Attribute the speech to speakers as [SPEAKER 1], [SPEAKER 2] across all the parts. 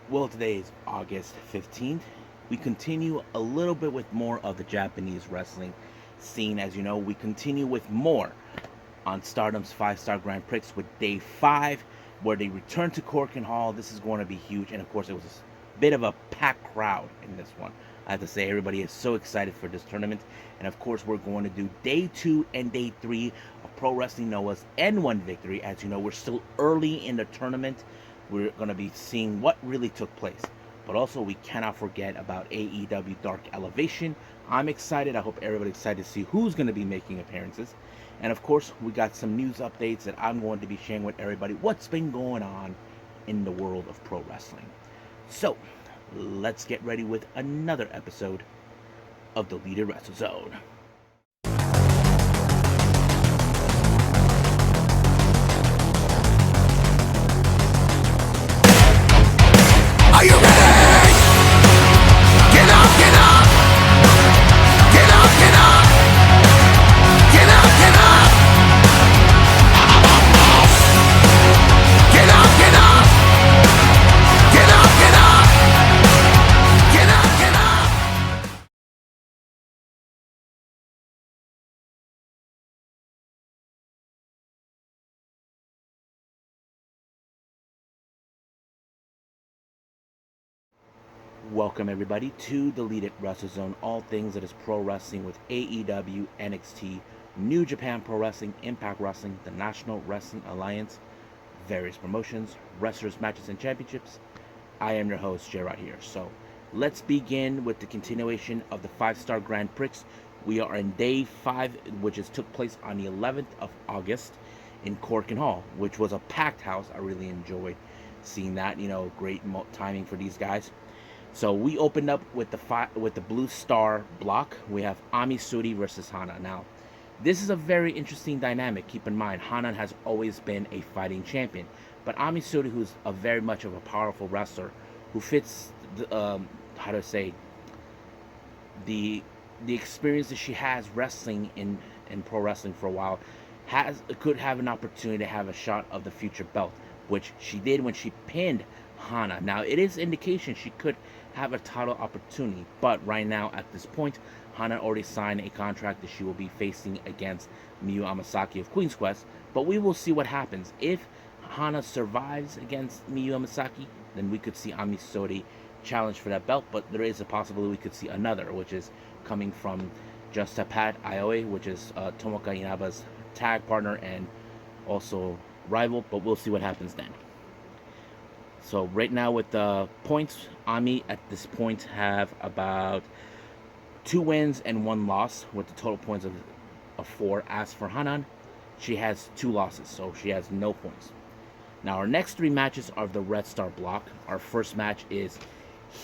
[SPEAKER 1] Well, today is August 15th. We continue a little bit with more of the Japanese wrestling scene. As you know, we continue with more on Stardom's 5-star Grand Prix with day 5, where they return to Corkin Hall. This is going to be huge. And of course, it was a bit of a packed crowd in this one. I have to say, everybody is so excited for this tournament. And of course, we're going to do day 2 and day 3 of Pro Wrestling Noah's N-1 victory. As you know, we're still early in the tournament. We're going to be seeing what really took place. But also, we cannot forget about AEW Dark Elevation. I'm excited. I hope everybody's excited to see who's going to be making appearances. And of course, we got some news updates that I'm going to be sharing with everybody. What's been going on in the world of pro wrestling. So, let's get ready with another episode of the Leader Wrestle Zone.
[SPEAKER 2] Are you ready? Get up, get up! Get up, get up! Get up, get up! Get up, get up! Get up, get up! Get up, get up!
[SPEAKER 1] Welcome everybody to the Lead It Wrestle Zone. All things that is pro wrestling with AEW, NXT, New Japan Pro Wrestling, Impact Wrestling, the National Wrestling Alliance, various promotions, wrestlers, matches, and championships. I am your host, Gerard here. So let's begin with the continuation of the 5-star Grand Prix. We are in day 5, which is took place on the 11th of August in Corkin Hall, which was a packed house. I really enjoyed seeing that. Great timing for these guys. So we opened up with the Blue Star block. We have Ami Suri versus Hana. Now, this is a very interesting dynamic. Keep in mind, Hana has always been a fighting champion, but Ami Suri, who's a very much of a powerful wrestler, who fits how to say the experience that she has wrestling in pro wrestling for a while, could have an opportunity to have a shot of the future belt, which she did when she pinned Hana. Now, it is indication she could have a title opportunity, but right now at this point, Hana already signed a contract that she will be facing against Miyu Amasaki of Queen's Quest. But we will see what happens. If Hana survives against Miyu Amasaki, then we could see Ami Sori challenge for that belt. But there is a possibility we could see another, which is coming from Justapat Ioe, which is Tomoka Inaba's tag partner and also rival. But we'll see what happens then. So right now with the points, Ami at this point have about 2 wins and 1 loss with the total points of 4. As for Hanan, she has 2 losses, so she has no points. Now our next 3 matches are the Red Star block. Our first match is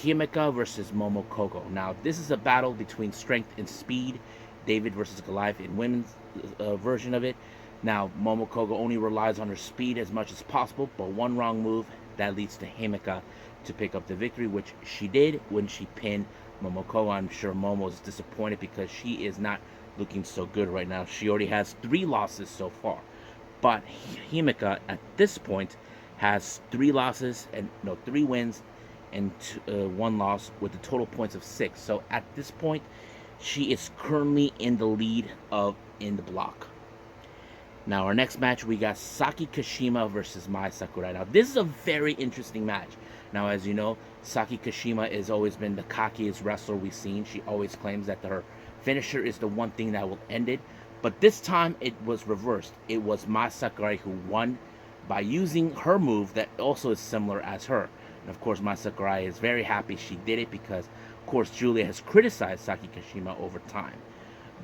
[SPEAKER 1] Himeka versus Momo Kogo. Now this is a battle between strength and speed. David versus Goliath in women's version of it. Now Momo Kogo only relies on her speed as much as possible, but one wrong move that leads to Himeka to pick up the victory, which she did when she pinned Momoko. I'm sure Momo's disappointed because she is not looking so good right now. She already has 3 losses so far, but Himeka at this point has 3 wins and 1 loss with the total points of 6. So at this point, she is currently in the lead in the block. Now, our next match, we got Saki Kashima versus Mai Sakurai. Now, this is a very interesting match. Now, as you know, Saki Kashima has always been the cockiest wrestler we've seen. She always claims that her finisher is the one thing that will end it. But this time, it was reversed. It was Mai Sakurai who won by using her move that also is similar as her. And of course, Mai Sakurai is very happy she did it because, of course, Julia has criticized Saki Kashima over time.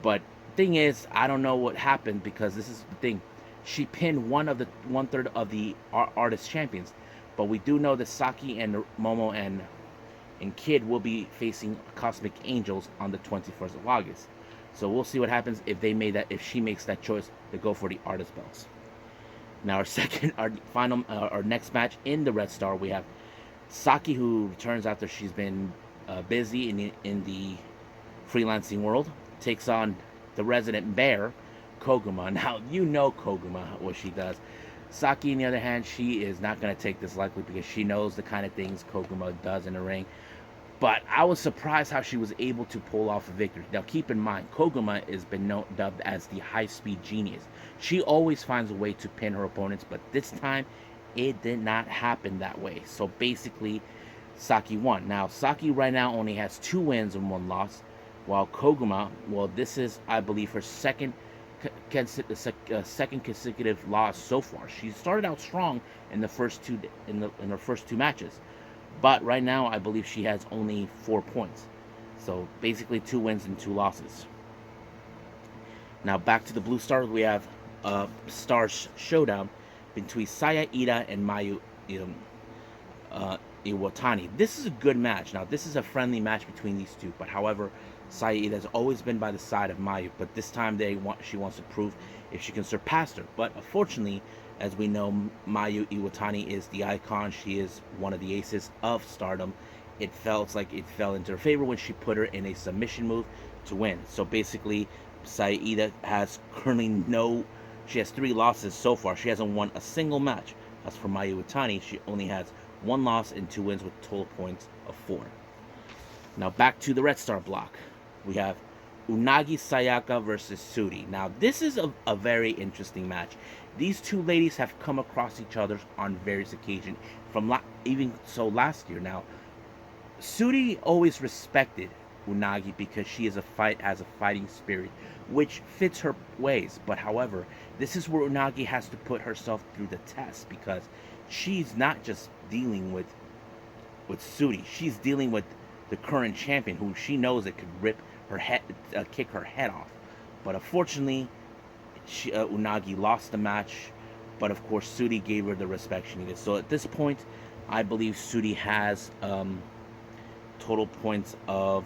[SPEAKER 1] But thing is, I don't know what happened because this is the thing. She pinned 1/3 of the artist champions, but we do know that Saki and Momo and Kid will be facing Cosmic Angels on the 21st of August. So we'll see what happens if she makes that choice to go for the artist belts. Now our next match in the Red Star, we have Saki, who returns after she's been busy in the freelancing world, takes on the resident bear, Koguma. Now, you know Koguma, what she does. Saki, on the other hand, she is not going to take this lightly because she knows the kind of things Koguma does in the ring. But I was surprised how she was able to pull off a victory. Now, keep in mind, Koguma has been dubbed as the high-speed genius. She always finds a way to pin her opponents, but this time, it did not happen that way. So basically, Saki won. Now, Saki right now only has 2 wins and 1 loss, while Koguma, well, this is, I believe, her second consecutive loss so far. She started out strong in the first two in her first 2 matches. But right now, I believe she has only 4 points. So basically 2 wins and 2 losses. Now back to the Blue Stars, we have a star showdown between Saya Ida and Mayu Iwatani. This is a good match. Now this is a friendly match between these two. But however, Saya Ida has always been by the side of Mayu. But this time she wants to prove if she can surpass her. But unfortunately, as we know, Mayu Iwatani is the icon. She is one of the aces of Stardom. It felt like it fell into her favor when she put her in a submission move to win. So basically, Saida has currently she has 3 losses so far. She hasn't won a single match. As for Mayu Iwatani, she only has 1 loss and 2 wins with total points of 4. Now back to the Red Star block. We have Unagi Sayaka versus Suri. Now this is a very interesting match. These 2 ladies have come across each other on various occasions, even so last year. Now, Suri always respected Unagi because she has a fighting spirit, which fits her ways. But however, this is where Unagi has to put herself through the test because she's not just dealing with Suri. She's dealing with the current champion, who she knows it could kick her head off. But unfortunately, Unagi lost the match, but of course Suri gave her the respect she needed. So at this point, I believe Suri has total points of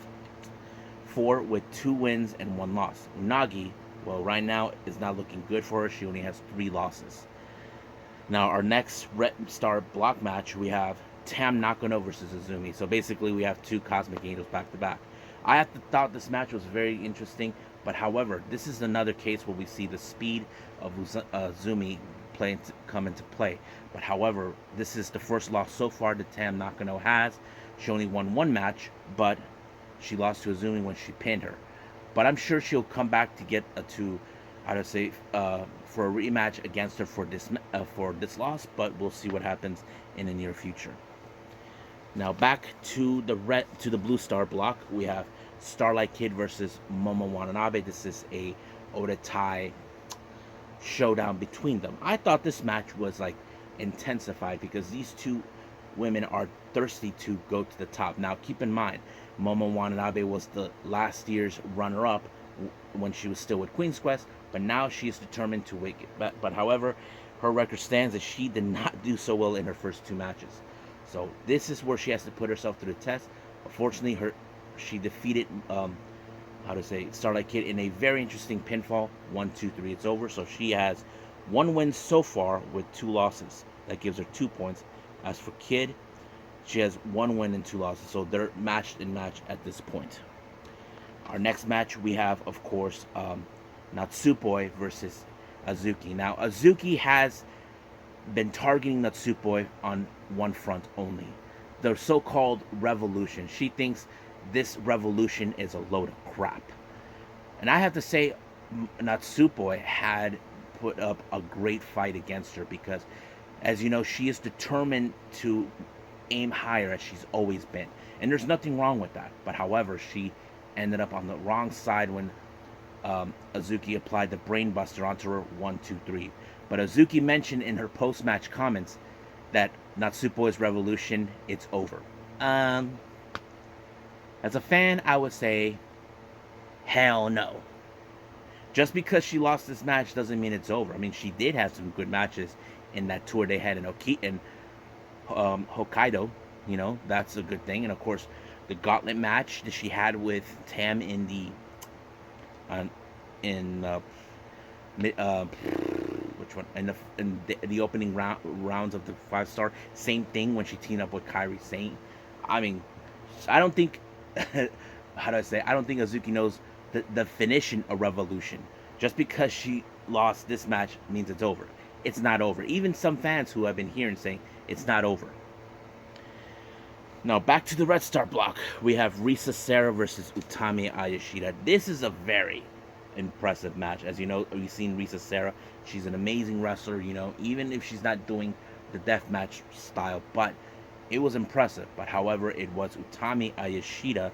[SPEAKER 1] 4 with 2 wins and 1 loss. Unagi, well, right now is not looking good for her. She only has 3 losses. Now our next Red Star block match, we have Tam Nakano versus Azumi. So basically we have 2 Cosmic Angels back to back. I thought this match was very interesting. But however, this is another case where we see the speed of Azumi come into play. But however, this is the first loss so far that Tam Nakano has. She only won 1 match, but she lost to Azumi when she pinned her. But I'm sure she'll come back to get for a rematch against her for this loss. But we'll see what happens in the near future. Now back to the Blue Star block, we have Starlight Kid versus Momo Watanabe. This is a Odatai showdown between them. I thought this match was intensified because these 2 women are thirsty to go to the top. Now keep in mind, Momo Watanabe was the last year's runner-up when she was still with Queen's Quest, but now she is determined to wake it. But however, her record stands that she did not do so well in her first 2 matches. So this is where she has to put herself through the test. Unfortunately, she defeated Starlight Kid in a very interesting pinfall. 1, 2, 3, it's over. So she has 1 win so far with 2 losses. That gives her 2 points. As for Kid, she has 1 win and 2 losses. So they're matched at this point. Our next match, we have, of course, Natsupoi versus Azuki. Now, Azuki has been targeting Natsupoi on one front only. The so-called revolution. She thinks this revolution is a load of crap. And I have to say, Natsupoi had put up a great fight against her because, as you know, she is determined to aim higher as she's always been. And there's nothing wrong with that. But however, she ended up on the wrong side when Azuki applied the brainbuster onto her 1, 2, 3. But Azuki mentioned in her post-match comments that Natsupoi's revolution, it's over. As a fan, I would say, hell no. Just because she lost this match doesn't mean it's over. I mean, she did have some good matches in that tour they had in Hokkaido. You know, that's a good thing. And of course, the gauntlet match that she had with Tam in the which one? In the opening rounds of the 5-star. Same thing when she teamed up with Kairi Sane. I mean, I don't think I don't think Azuki knows the definition of revolution. Just because she lost this match means it's over. it's not over. Even some fans who have been hearing saying it's not over. Now back to the Red Star block. We have Risa Sera versus Utami Ayashida. This is a very impressive match. As you know, we've seen Risa Sera. She's an amazing wrestler, you know, even if she's not doing the deathmatch style, but it was impressive. But however, it was Utami Ayashida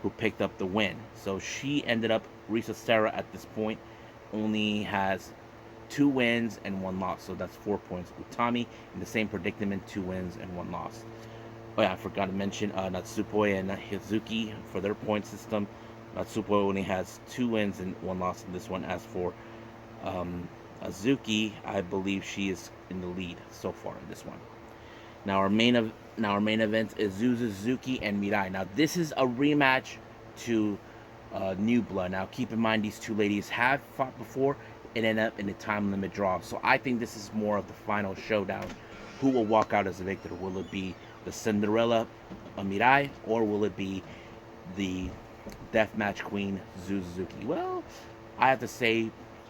[SPEAKER 1] who picked up the win. So she ended up, Risa Sera at this point only has 2 wins and 1 loss. So that's 4 points. Utami in the same predicament, 2 wins and 1 loss. Oh yeah, I forgot to mention Natsupoi and Hizuki for their point system. Natsupoi only has 2 wins and 1 loss in this one. As for Azuki, I believe she is in the lead so far in this one. Now our main event is Suzuki and Mirai. Now this is a rematch to New Blood. Now keep in mind these 2 ladies have fought before and ended up in a time limit draw. So I think this is more of the final showdown. Who will walk out as the victor? Will it be the Cinderella Mirai, or will it be the deathmatch queen Suzuki? Well, I have to say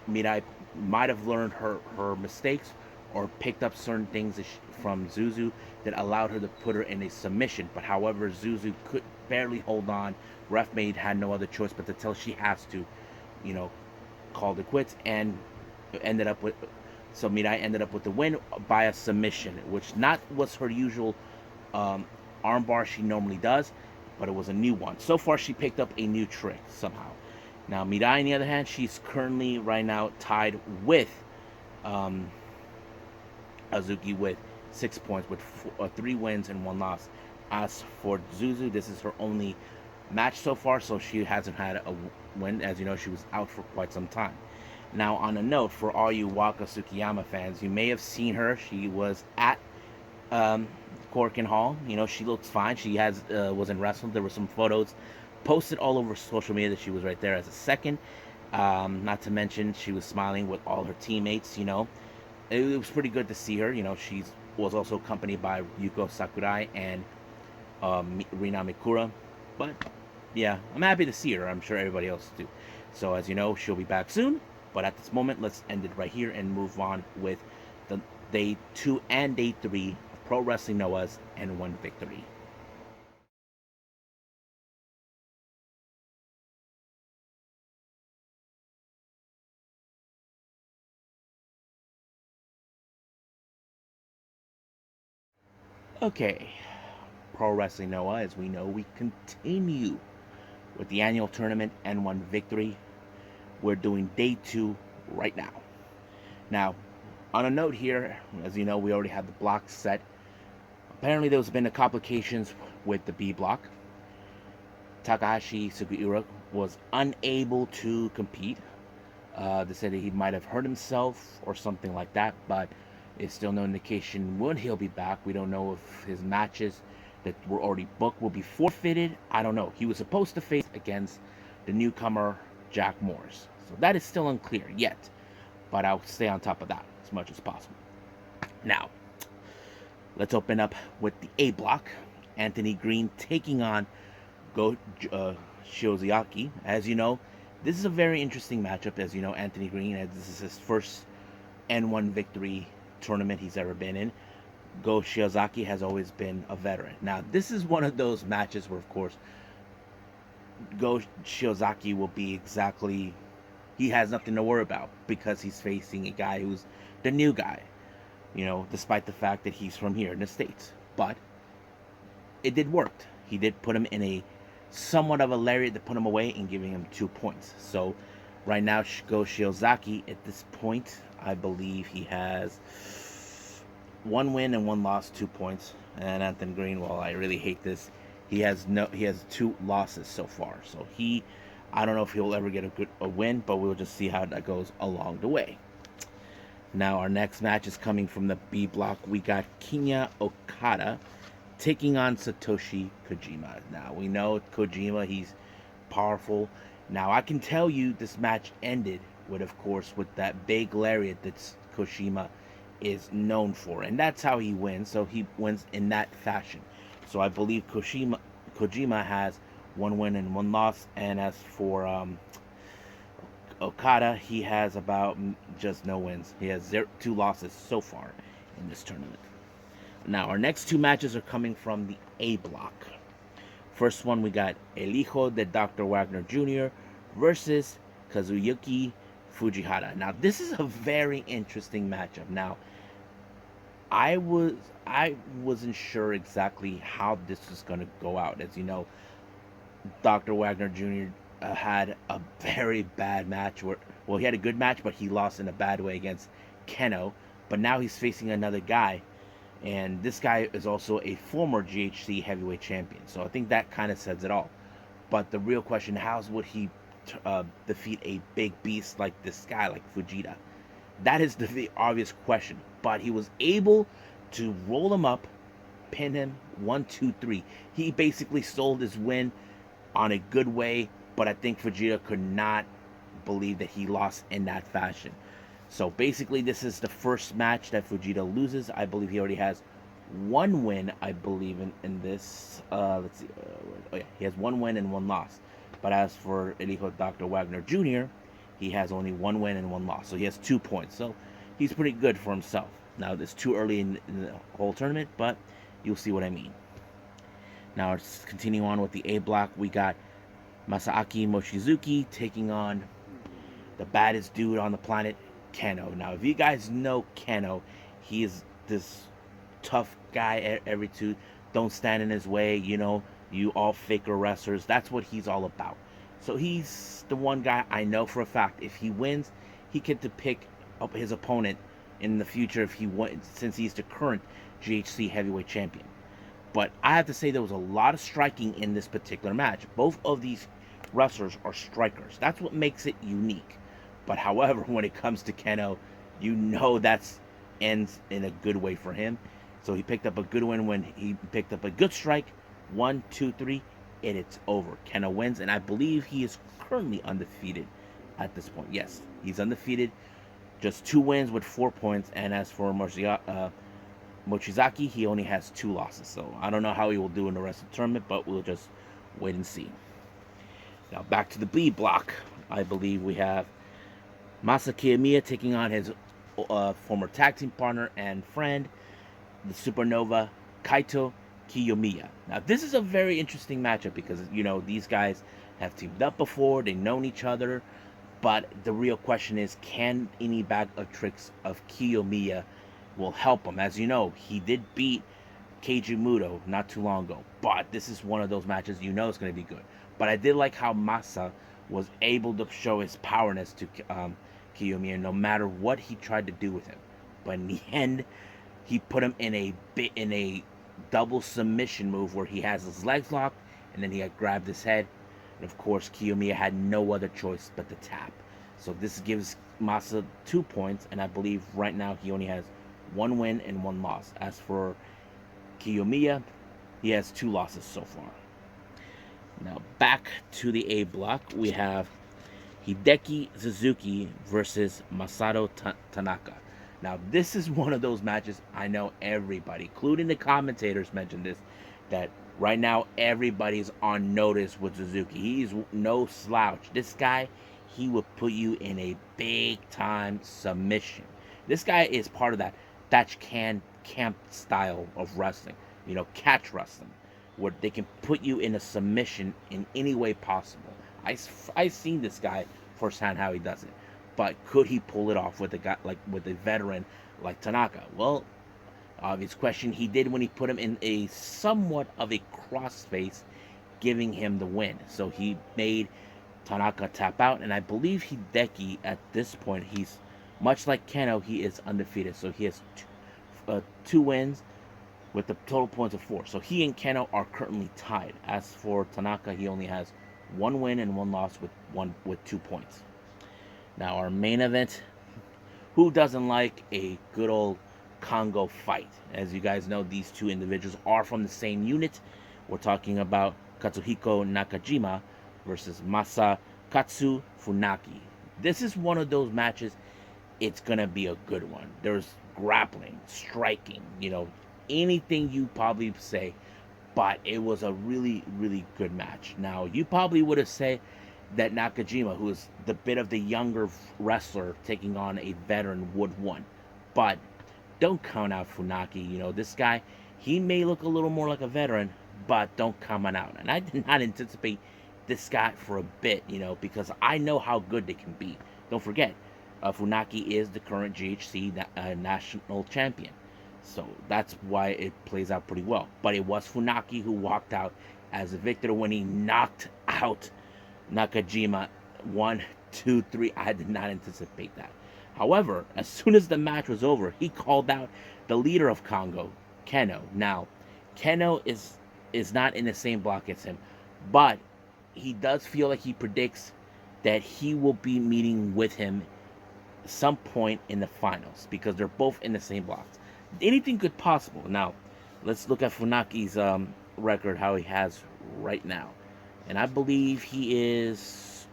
[SPEAKER 1] Mirai might have learned her mistakes or picked up certain things from Zuzu that allowed her to put her in a submission. But however, Zuzu could barely hold on. Ref Maid had no other choice but to tell she has to, you know, call it quits, and ended up with. So Mirai ended up with the win by a submission, which not was her usual armbar she normally does, but it was a new one. So far, she picked up a new trick somehow. Now, Mirai, on the other hand, she's currently right now tied with Azuki with 6 points, with 3 wins and 1 loss. As for Zuzu, this is her only match so far, so she hasn't had a win. As you know, she was out for quite some time. Now, on a note, for all you Waka Tsukiyama fans, you may have seen her. She was at Corkin Hall. You know, she looks fine. She was in wrestling. There were some photos posted all over social media that she was right there as a second. Not to mention, she was smiling with all her teammates. You know, it was pretty good to see her. You know, she was also accompanied by Yuko Sakurai and Rina Mikura. But yeah, I'm happy to see her. I'm sure everybody else too. So as you know, she'll be back soon. But at this moment, let's end it right here and move on with the Day 2 and Day 3 of Pro Wrestling Noah's N-1 victory. Okay, Pro Wrestling Noah, as we know, we continue with the annual tournament N1 victory. We're doing Day 2 right now. Now, on a note here, as you know, we already have the block set. Apparently, there's been complications with the B block. Takahashi Sugiura was unable to compete. They said that he might have hurt himself or something like that, but it's still no indication when he'll be back. We don't know if his matches that were already booked will be forfeited. I don't know. He was supposed to face against the newcomer Jack Morris. So that is still unclear yet, but I'll stay on top of that as much as possible. Now, let's open up with the A block. Anthony Green taking on Go Shiozaki. As you know, this is a very interesting matchup. As you know, Anthony Green, as this is his first N1 victory tournament he's ever been in. Go Shiozaki has always been a veteran. Now, this is one of those matches where, of course, Go Shiozaki will be exactly, he has nothing to worry about because he's facing a guy who's the new guy, you know, despite the fact that he's from here in the States. But it did work. He did put him in a somewhat of a lariat to put him away and giving him 2 points. So right now, Go Shiozaki at this point, I believe he has 1 win and 1 loss, 2 points. And Anthony Green, well, I really hate this. He has 2 losses so far. So I don't know if he'll ever get a win, but we'll just see how that goes along the way. Now our next match is coming from the B block. We got Kinya Okada taking on Satoshi Kojima. Now we know Kojima, he's powerful. Now I can tell you this match ended with, of course, with that big lariat that Kojima is known for, and that's how he wins. So he wins in that fashion. So I believe Kojima has 1 win and 1 loss. And as for Okada, he has about just no wins. He has 2 losses so far in this tournament. Now, our next 2 matches are coming from the A block. First one, we got El Hijo de Dr. Wagner Jr. versus Kazuyuki Fujihara. Now, this is a very interesting matchup. Now, I wasn't sure exactly how this was going to go out. As you know, Dr. Wagner Jr. Had a very bad match he had a good match, but he lost in a bad way against Keno. But now he's facing another guy, and this guy is also a former GHC heavyweight champion. So I think that kind of says it all. But the real question, how would he defeat a big beast like this guy, like Fujita? That is the obvious question. But he was able to roll him up, pin him 1, 2, 3. He basically sold his win on a good way, but I think Fujita could not believe that he lost in that fashion. So basically, this is the first match that Fujita loses. I believe he already has 1 win, I believe, in this. Let's see. Oh, yeah. He has 1 win and 1 loss. But as for El Hijo Dr. Wagner Jr., he has only 1 win and 1 loss. So he has 2 points. So he's pretty good for himself. Now, it's too early in the whole tournament, but you'll see what I mean. Now, let's continue on with the A block. We got Masaaki Mochizuki taking on the baddest dude on the planet, Keno. Now, if you guys know Keno, he is this tough guy, every two. Don't stand in his way, you all faker wrestlers. That's what he's all about. So he's the one guy I know for a fact. If he wins, he get to pick up his opponent in the future if he wins, since he's the current GHC heavyweight champion. But I have to say there was a lot of striking in this particular match. Both of these wrestlers are strikers. That's what makes it unique. But however, when it comes to Keno, that's ends in a good way for him. So he picked up a good win when he picked up a good strike. 1, 2, 3, and it's over. Keno wins, and I believe he is currently undefeated at this point. Yes, he's undefeated. Just 2 wins with 4 points. And as for Mochizaki, he only has 2 losses. So I don't know how he will do in the rest of the tournament, but we'll just wait and see. Now back to the B block. I believe we have Masa Kiyomiya taking on his former tag team partner and friend, the Supernova Kaito Kiyomiya. Now this is a very interesting matchup because these guys have teamed up before, they've known each other, but the real question is, can any bag of tricks of Kiyomiya will help him? As you know, he did beat Keiji Muto not too long ago, but this is one of those matches it's going to be good. But I did like how Masa was able to show his powerness to Kiyomiya no matter what he tried to do with him. But in the end, he put him in a double submission move where he has his legs locked and then he had grabbed his head. And of course, Kiyomiya had no other choice but to tap. So this gives Masa 2 points, and I believe right now he only has 1 win and 1 loss. As for Kiyomiya, he has 2 losses so far. Now back to the A block, we have Hideki Suzuki versus Masato Tanaka. Now this is one of those matches I know everybody, including the commentators, mentioned this, that right now everybody's on notice with Suzuki. He's no slouch. This guy, he will put you in a big time submission. This guy is part of that Thatch camp style of wrestling, catch wrestling, where they can put you in a submission in any way possible. I've seen this guy firsthand how he does it, but could he pull it off with a veteran like Tanaka? Well, obvious question. He did when he put him in a somewhat of a crossface, giving him the win. So he made Tanaka tap out, and I believe Hideki at this point, he's much like Keno, he is undefeated. So he has 2 wins with the total points of 4. So he and Keno are currently tied. As for Tanaka, he only has 1 win and 1 loss with 2 points. Now our main event. Who doesn't like a good old Congo fight? As you guys know, these 2 individuals are from the same unit. We're talking about Katsuhiko Nakajima versus Masakatsu Funaki. This is one of those matches. It's gonna be a good one. There's grappling, striking, anything you probably say, but it was a really, really good match. Now, you probably would have said that Nakajima, who is the bit of the younger wrestler taking on a veteran, would win. But don't count out Funaki. This guy, he may look a little more like a veteran, but don't count him out. And I did not anticipate this guy for a bit, because I know how good they can be. Don't forget, Funaki is the current GHC national champion. So that's why it plays out pretty well. But it was Funaki who walked out as a victor when he knocked out Nakajima 1, 2, 3. I did not anticipate that. However, as soon as the match was over, he called out the leader of Congo, Keno. Now, Keno is not in the same block as him, but he does feel like he predicts that he will be meeting with him some point in the finals because they're both in the same blocks. Anything could possible. Now, let's look at Funaki's record, how he has right now. And I believe he is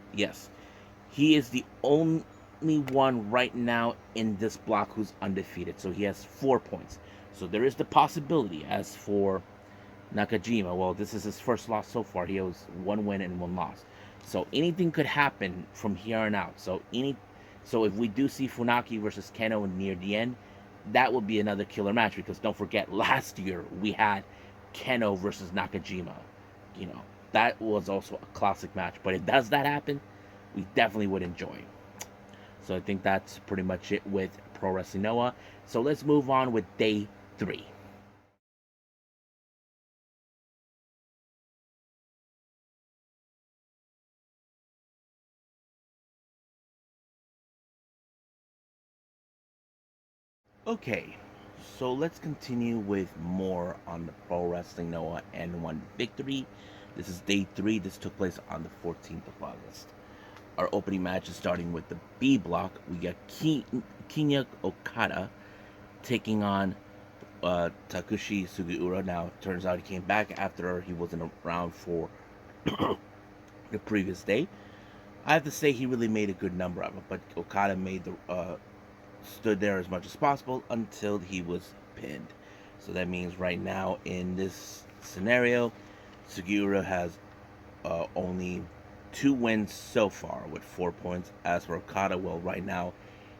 [SPEAKER 1] the only one right now in this block who's undefeated. So he has 4 points. So there is the possibility. As for Nakajima, well, this is his first loss so far. He has 1 win and 1 loss. So anything could happen from here on out. So if we do see Funaki versus Keno near the end, that would be another killer match, because don't forget, last year we had Keno versus Nakajima. That was also a classic match. But if does that happen, we definitely would enjoy. So I think that's pretty much it with Pro Wrestling Noah. So let's move on with day 3. Okay, so let's continue with more on the Pro Wrestling Noah N-1 victory. This is day 3. This took place on the 14th of August. Our opening match is starting with the B block. We got Kinya Okada taking on Takushi Sugiura. Now, turns out he came back after he wasn't around for the previous day. I have to say he really made a good number of it, but Okada stood there as much as possible until he was pinned. So that means right now in this scenario, Sugiura has only 2 wins so far with 4 points. As for Okada, well, right now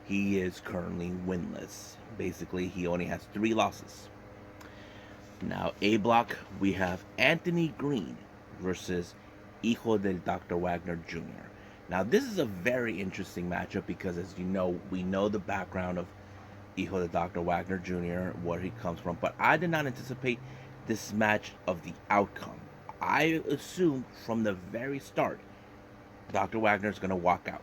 [SPEAKER 1] he is currently winless. Basically, he only has 3 losses. Now, A block, we have Anthony Green versus Hijo del Dr. Wagner Jr. Now, this is a very interesting matchup because, as you know, we know the background of Hijo del Dr. Wagner Jr., where he comes from, but I did not anticipate this match of the outcome. I assumed from the very start Dr. Wagner is going to walk out.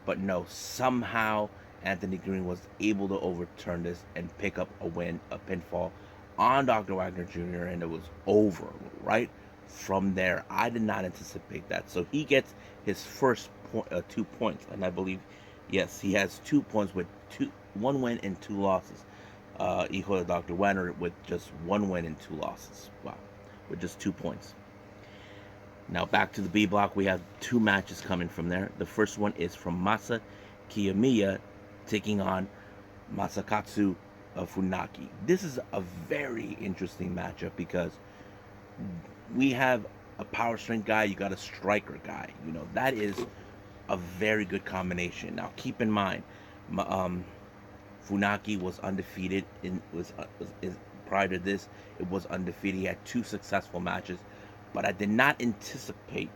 [SPEAKER 1] But no, somehow Anthony Green was able to overturn this and pick up a pinfall on Dr. Wagner Jr., and it was over right from there. I did not anticipate that. So he gets his first 2 points, and I believe, yes, he has 2 points with 1 win and 2 losses. Hijo de Dr. Wagner with just 1 win and 2 losses. Wow, with just 2 points. Now back to the B block, we have 2 matches coming from there. The first one is from Masa Kiyomiya taking on Masakatsu Funaki. This is a very interesting matchup because we have a power strength guy, you got a striker guy. That is a very good combination. Now keep in mind, Funaki was undefeated prior to this. It was undefeated. He had 2 successful matches. But I did not anticipate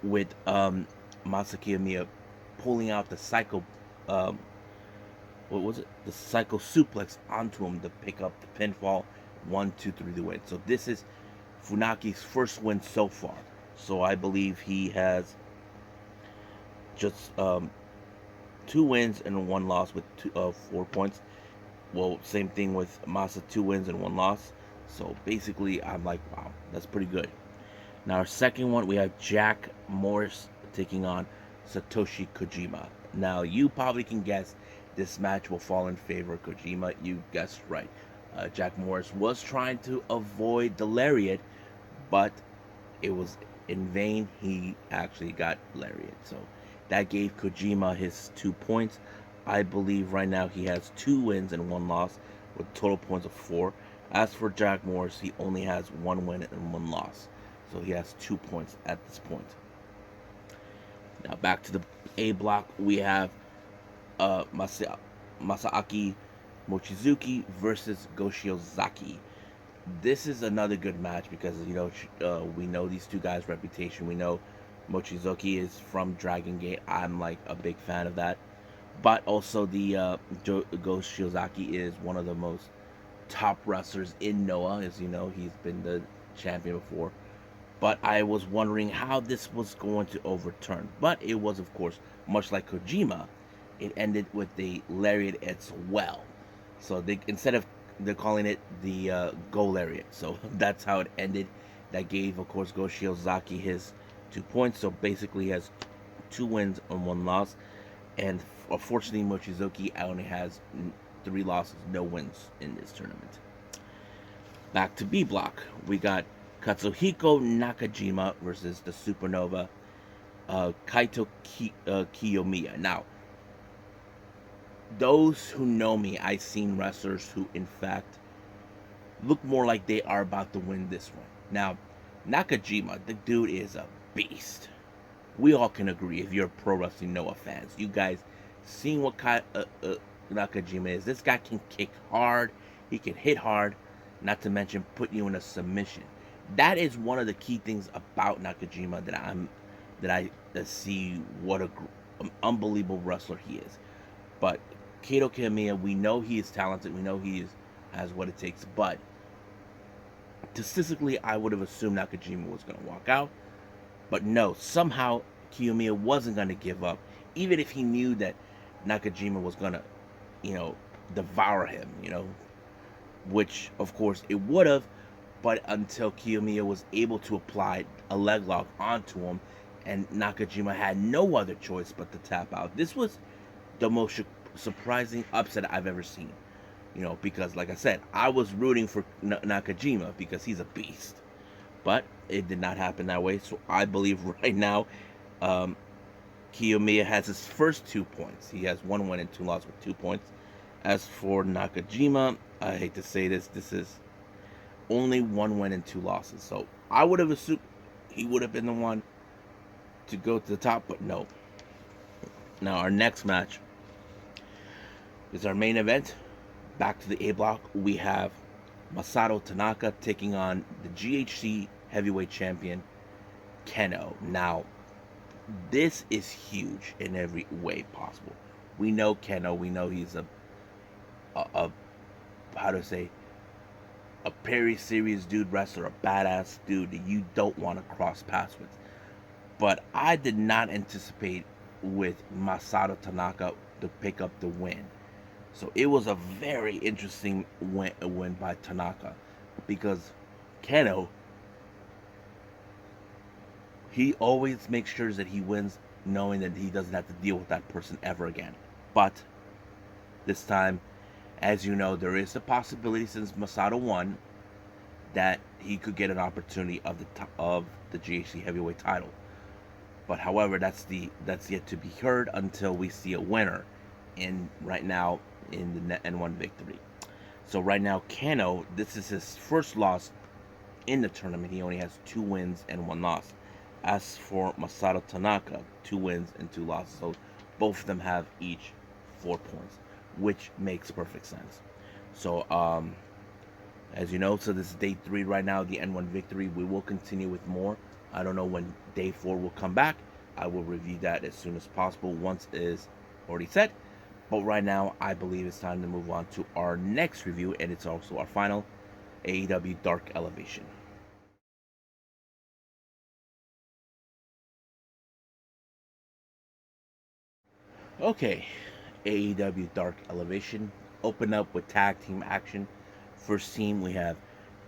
[SPEAKER 1] with Masakiyamiya pulling out the psycho, The psycho suplex onto him to pick up the pinfall, 1, 2, 3 to win. So this is Funaki's first win so far. So I believe he has just 2 wins and 1 loss with 4 points. Well, same thing with Masa, 2 wins and 1 loss. So basically, I'm like, wow, that's pretty good. Now, our second one, we have Jack Morris taking on Satoshi Kojima. Now, you probably can guess this match will fall in favor of Kojima. You guessed right. Jack Morris was trying to avoid the lariat, but it was in vain. He actually got lariat. So that gave Kojima his 2 points. I believe right now he has 2 wins and 1 loss with total points of 4. As for Jack Morris, he only has 1 win and 1 loss. So he has 2 points at this point. Now back to the A block, we have Masaaki Mochizuki versus Go Shiozaki. This is another good match because we know these two guys' reputation. We know Mochizuki is from Dragon Gate. I'm like a big fan of that. But also the Go Shiozaki is one of the most top wrestlers in Noah. As you know, he's been the champion before. But I was wondering how this was going to overturn. But it was, of course, much like Kojima, it ended with the lariat as well. So instead of they're calling it the Go Lariat. So that's how it ended. That gave, of course, Go Shiozaki his 2 points. So basically, he has 2 wins and 1 loss. And unfortunately, Mochizuki only has 3 losses, no wins in this tournament. Back to B block, we got Katsuhiko Nakajima versus the Supernova Kaito Kiyomiya. Now, those who know me, I've seen wrestlers who, in fact, look more like they are about to win this one. Now, Nakajima, the dude is a beast. We all can agree if you're Pro Wrestling Noah fans. You guys seen what Nakajima is. This guy can kick hard. He can hit hard. Not to mention put you in a submission. That is one of the key things about Nakajima that I see what an unbelievable wrestler he is. But Kaito Kiyomiya, we know he is talented. We know he has what it takes. But statistically, I would have assumed Nakajima was going to walk out. But no, somehow Kiyomiya wasn't going to give up, even if he knew that Nakajima was going to, devour him, which, of course, it would have, but until Kiyomiya was able to apply a leg lock onto him, and Nakajima had no other choice but to tap out. This was the most surprising upset I've ever seen, because, like I said, I was rooting for Nakajima because he's a beast. But it did not happen that way. So I believe right now, Kiyomiya has his first 2 points. He has 1 win and 2 losses with 2 points. As for Nakajima, I hate to say this is only 1 win and 2 losses. So I would have assumed he would have been the one to go to the top, but no. Now our next match is our main event. Back to the A block, we have Masato Tanaka taking on the GHC heavyweight champion, Keno. Now, this is huge in every way possible. We know Keno. We know he's a very serious dude wrestler, a badass dude that you don't want to cross paths with. But I did not anticipate with Masato Tanaka to pick up the win. So it was a very interesting win by Tanaka, because Keno, he always makes sure that he wins knowing that he doesn't have to deal with that person ever again. But this time, as you know, there is a possibility, since Masato won, that he could get an opportunity of the GHC heavyweight title. But however, that's yet to be heard until we see a winner right now in the N-1 victory. So right now, Keno, this is his first loss in the tournament. He only has 2 wins and 1 loss. As for Masato Tanaka, 2 wins and 2 losses. So both of them have each 4 points, which makes perfect sense. So as you know, so this is day 3 right now, the N1 victory. We will continue with more. I don't know when day 4 will come back. I will review that as soon as possible once it is already set. But right now, I believe it's time to move on to our next review, and it's also our final AEW Dark Elevation. Okay, AEW Dark Elevation. Open up with tag team action. First team, we have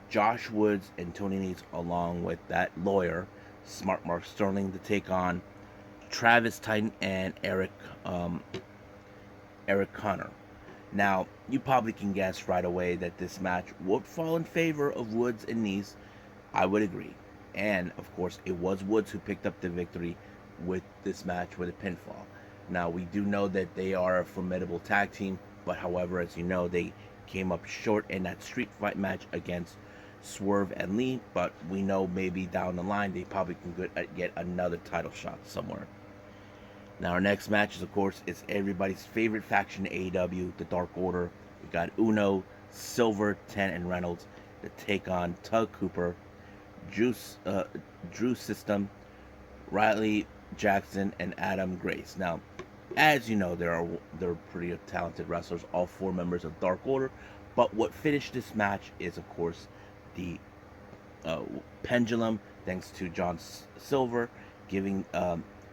[SPEAKER 1] Josh Woods and Tony Nese, along with that lawyer, Smart Mark Sterling, to take on Travis Titan and Eric Connor. Now, you probably can guess right away that this match would fall in favor of Woods and Nese. I would agree. And, of course, it was Woods who picked up the victory with this match with a pinfall. Now, we do know that they are a formidable tag team, but however, as you know, they came up short in that street fight match against Swerve and Lee, but we know maybe down the line they probably can get another title shot somewhere. Now our next match is, of course, it's everybody's favorite faction in AEW, the Dark Order. We got Uno, Silver, Ten, and Reynolds to take on Tug Cooper, Drew System, Riley Jackson, and Adam Grace. Now, as you know, they're pretty talented wrestlers, all four members of Dark Order. But what finished this match is, of course, the pendulum, thanks to John Silver, giving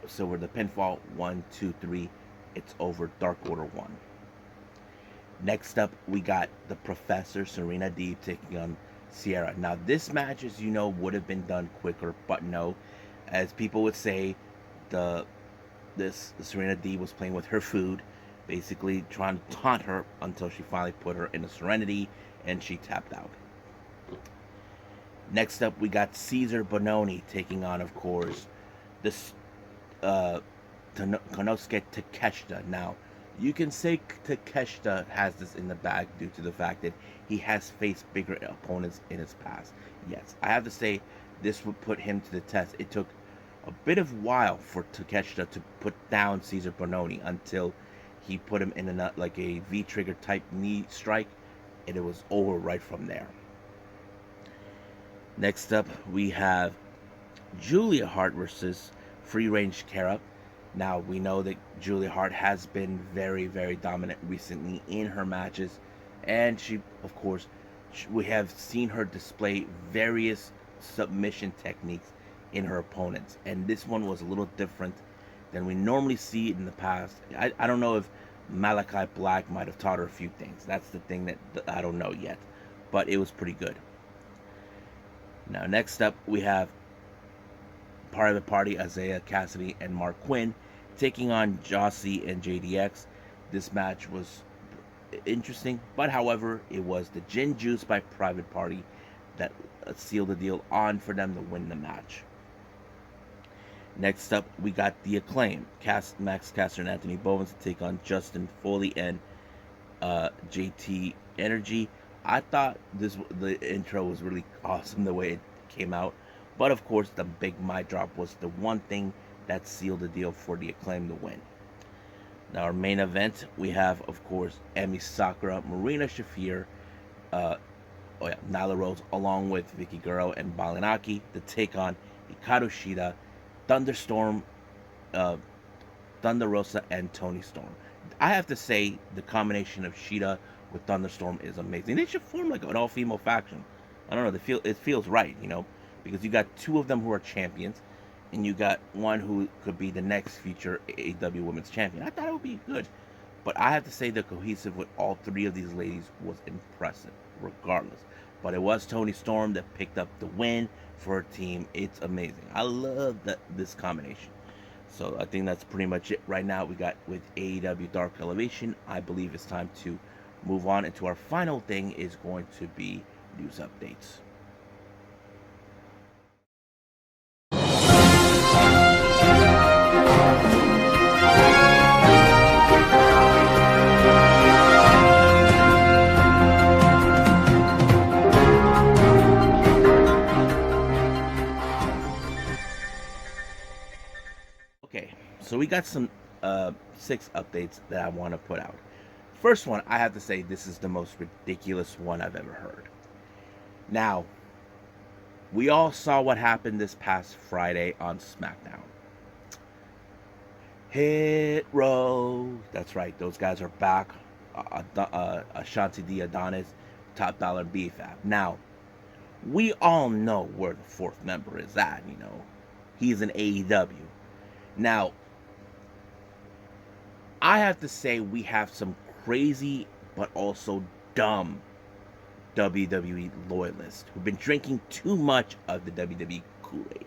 [SPEAKER 1] Silver the pinfall. 1, 2, 3. It's over. Dark Order 1. Next up, we got the Professor, Serena Deeb, taking on Sierra. Now, this match, as you know, would have been done quicker, but no. As people would say, Serena Deeb was playing with her food, basically trying to taunt her until she finally put her in a Serenity, and she tapped out. Next up, we got Cesar Bononi taking on, of course, this Konosuke Takeshita. Now, you can say Takeshita has this in the bag due to the fact that he has faced bigger opponents in his past. Yes, I have to say this would put him to the test. It took a bit of while for Takeshita to put down Cesar Bononi until he put him in a V-trigger type knee strike, and it was over right from there. Next up, we have Julia Hart versus Free Range Kara. Now, we know that Julia Hart has been very, very dominant recently in her matches, and she, of course, we have seen her display various submission techniques in her opponents, and this one was a little different than we normally see in the past. I don't know if Malachi Black might have taught her a few things. That's the thing that I don't know yet, but it was pretty good. Now, next up, we have Private Party, Isaiah Cassidy, and Mark Quinn taking on Jossie and JDX. This match was interesting, but however, it was the Gin Juice by Private Party that sealed the deal on for them to win the match. Next up, we got the Acclaim, Max Caster and Anthony Bowens to take on Justin Foley and JT Energy. I thought the intro was really awesome the way it came out, but of course the big mic drop was the one thing that sealed the deal for the Acclaim to win. Now our main event, we have, of course, Emi Sakura, Marina Shafir, Nyla Rose, along with Vicky Guerrero and Balinaki to take on Hikaru Shida, Thunderstorm, Thunder Rosa, and Toni Storm. I have to say, the combination of Shida with Thunderstorm is amazing. They should form like an all-female faction. I don't know, it feels right, because you got two of them who are champions, and you got one who could be the next future AEW Women's Champion. I thought it would be good, but I have to say the cohesive with all three of these ladies was impressive, regardless. But it was Toni Storm that picked up the win for her team. It's amazing. I love this combination. So I think that's pretty much it right now. We got with AEW Dark Elevation. I believe it's time to move on into our final thing, is going to be news updates. Okay, so we got some 6 updates that I want to put out. First one, I have to say, this is the most ridiculous one I've ever heard. Now, we all saw what happened this past Friday on SmackDown. Hit Row. That's right, those guys are back. Ashanti D. Adonis, Top Dollar BFAB. Now, we all know where the 4th member is at, He's in AEW. Now, I have to say, we have some crazy but also dumb WWE loyalists who've been drinking too much of the WWE Kool-Aid.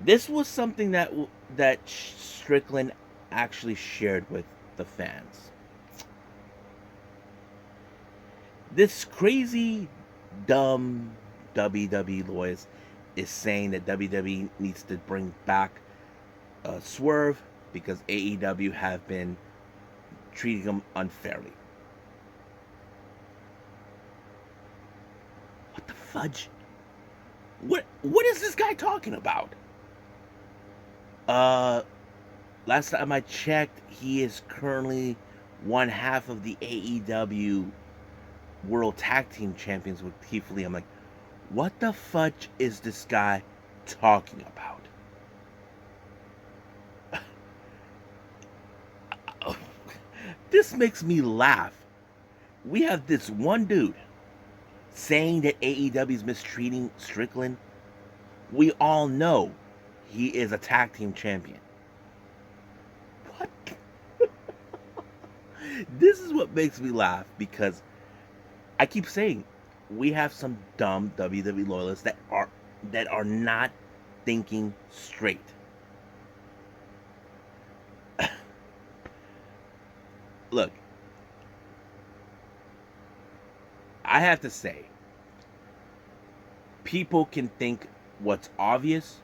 [SPEAKER 1] This was something that Strickland actually shared with the fans. This crazy, dumb WWE loyalist is saying that WWE needs to bring back Swerve because AEW have been treating him unfairly. What the fudge? What is this guy talking about? last time I checked, he is currently one half of the AEW World Tag Team Champions with Keith Lee. I'm like, what the fudge is this guy talking about? This makes me laugh. We have this one dude saying that AEW is mistreating Strickland. We all know he is a tag team champion. What? This is what makes me laugh, because I keep saying we have some dumb WWE loyalists that are not thinking straight. Look, I have to say, people can think what's obvious,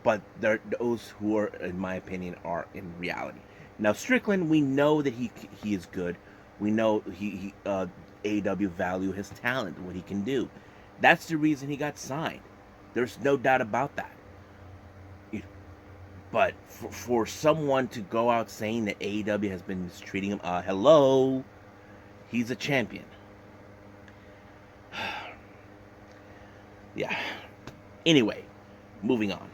[SPEAKER 1] but those who are, in my opinion, are in reality. Now, Strickland, we know that he is good. We know he AEW value his talent, what he can do. That's the reason he got signed. There's no doubt about that. But for someone to go out saying that AEW has been mistreating him, hello, he's a champion. Yeah. Anyway, moving on.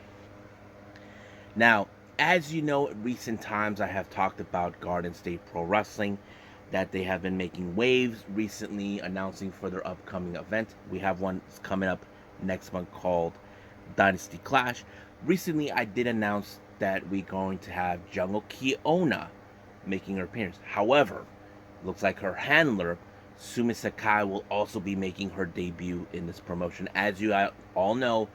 [SPEAKER 1] Now, as you know, in recent times I have talked about Garden State Pro Wrestling, that they have been making waves recently, announcing for their upcoming event. We have one coming up next month called Dynasty Clash. Recently, I did announce that we're going to have Jungle Kiona making her appearance. However, looks like her handler, Sumi Sakai, will also be making her debut in this promotion. As you all know,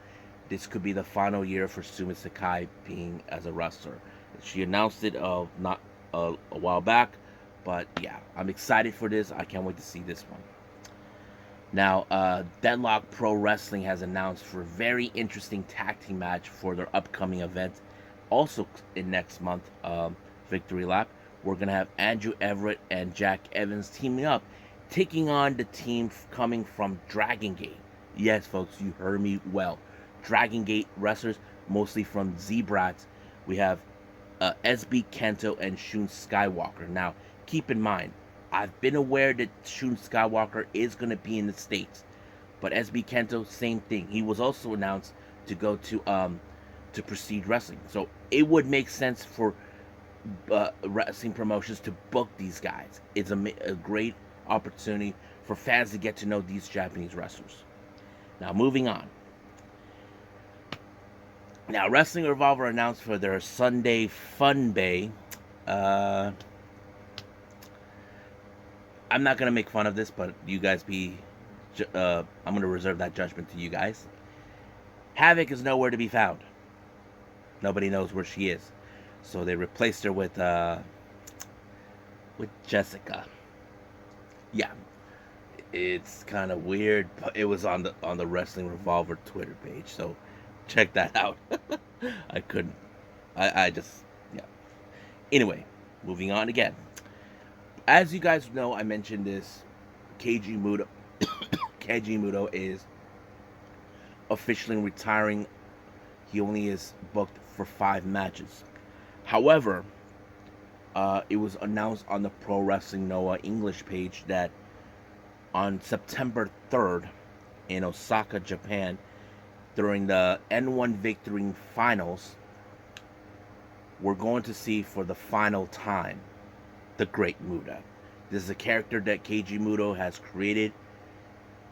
[SPEAKER 1] this could be the final year for Sumi Sakai being as a wrestler. She announced it not a while back, but yeah, I'm excited for this. I can't wait to see this one. Now, Deadlock Pro Wrestling has announced for a very interesting tag team match for their upcoming event, also in next month, Victory Lap. We're going to have Andrew Everett and Jack Evans teaming up, taking on the team coming from Dragon Gate. Yes, folks, you heard me well. Dragon Gate wrestlers, mostly from Z-Brats. We have SB Kento and Shun Skywalker. Now, keep in mind, I've been aware that Shun Skywalker is going to be in the States. But SB Kento, same thing. He was also announced to go to Prestige Wrestling. So it would make sense for wrestling promotions to book these guys. It's a great opportunity for fans to get to know these Japanese wrestlers. Now, moving on. Now, Wrestling Revolver announced for their Sunday Fun Bay. I'm not going to make fun of this, but you guys I'm going to reserve that judgment to you guys. Havoc is nowhere to be found. Nobody knows where she is. So they replaced her with Jessica. Yeah. It's kind of weird, but it was on the Wrestling Revolver Twitter page, so check that out. I just, yeah. Anyway, moving on again. As you guys know, I mentioned this, Keiji Muto is officially retiring. He only is booked for 5 matches. However, it was announced on the Pro Wrestling Noah English page that on September 3rd in Osaka, Japan, during the N-1 Victory Finals, we're going to see for the final time the Great Muta. This is a character that Keiji Muto has created.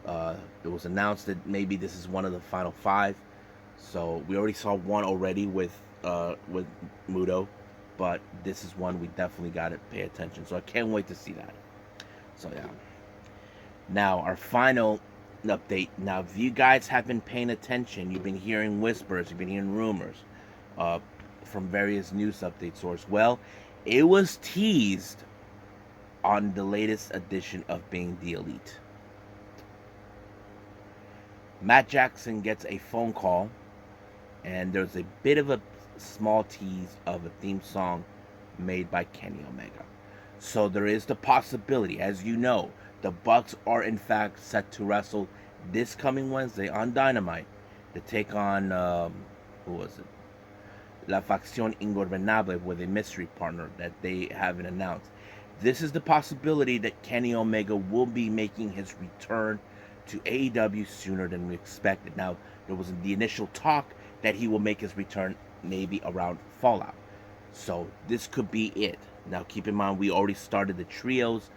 [SPEAKER 1] It was announced that maybe this is one of the final 5. So we already saw one already with Muto, but this is one we definitely got to pay attention. So I can't wait to see that. So yeah. Now our final update. Now, if you guys have been paying attention, you've been hearing whispers, you've been hearing rumors from various news update sources. Well, it was teased on the latest edition of Being the Elite. Matt Jackson gets a phone call, and there's a bit of a small tease of a theme song made by Kenny Omega. So there is the possibility, as you know, the Bucks are in fact set to wrestle this coming Wednesday on Dynamite to take on, who was it? La Facción Ingobernable with a mystery partner that they haven't announced. This is the possibility that Kenny Omega will be making his return to AEW sooner than we expected. Now, there was the initial talk that he will make his return maybe around Fallout. So this could be it. Now, keep in mind, we already started the trios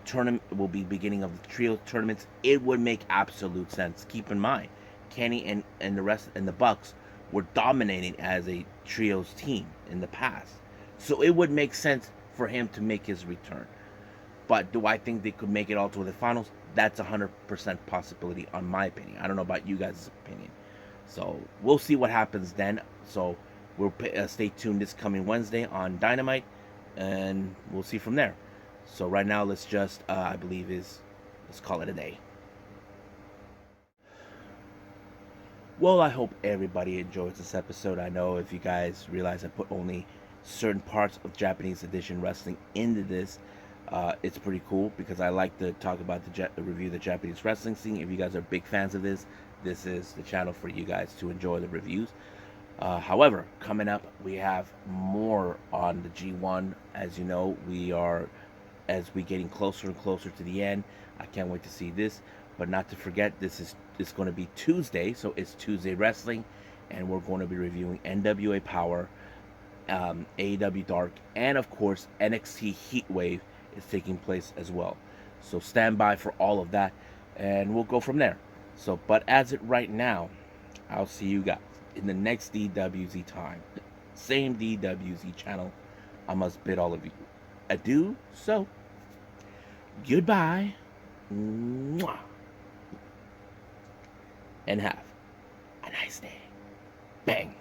[SPEAKER 1] tournament. Will be beginning of the trios tournaments. It would make absolute sense. Keep in mind, Kenny and the rest and the Bucks were dominating as a trios team in the past. So it would make sense for him to make his return. But do I think they could make it all to the finals? That's 100% possibility, on my opinion. I don't know about you guys' opinion. So we'll see what happens then. So we'll stay tuned this coming Wednesday on Dynamite, and we'll see from there. So right now, let's just, let's call it a day. Well, I hope everybody enjoys this episode. I know if you guys realize I put only certain parts of Japanese edition wrestling into this, it's pretty cool because I like to talk about review the Japanese wrestling scene. If you guys are big fans of this is the channel for you guys to enjoy the reviews. However, coming up, we have more on the G1. As you know, as we getting closer and closer to the end. I can't wait to see this. But not to forget, it's going to be Tuesday, so it's Tuesday Wrestling, and we're going to be reviewing NWA Power, AEW Dark, and of course NXT Heatwave is taking place as well. So stand by for all of that, and we'll go from there. So, but as it right now, I'll see you guys in the next DWZ time, same DWZ channel. I must bid all of you adieu. So, goodbye. Mwah. And have a nice day. Bang.